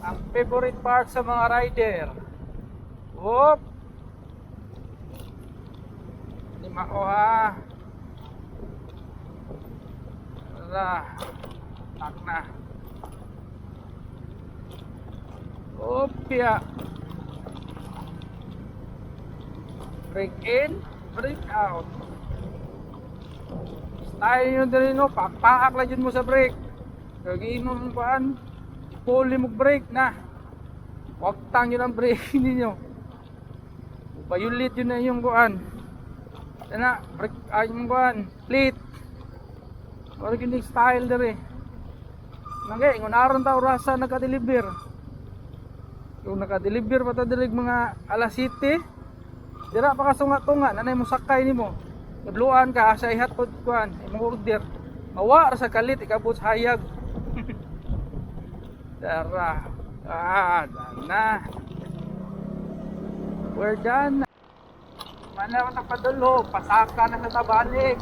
Ang favorite part sa mga rider. Whoop! Hindi makuha. Wala. Tak na. Opya. Break in, break out. Style nyo din no, paak lang dyan mo sa brake. Kagiinom mo paan, fully mo brake na. Huwag tang yun ang brake ninyo. Bayulit yun na yung kuan. Yan na, brake, yung kuan, plate. Huwag yun yung style dari. Nangge, ngunaron ta orasa naka-deliver. Yung naka-deliver pa ta diri mga alas 7. Dira pa ka sunga-tunga, nanay mo sakay nimo. Nabluan ka sa ihatod kuan, imong order. Mawa ra sa kalit ikabot sa hayag. Dara. Na. We're done. Mana ra padulo, pasaka na sa tabalik.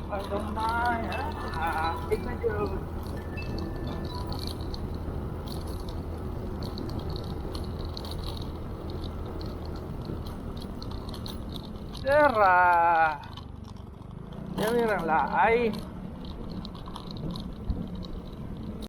I don't mind. Take my joke. Sera. Yan yung laay.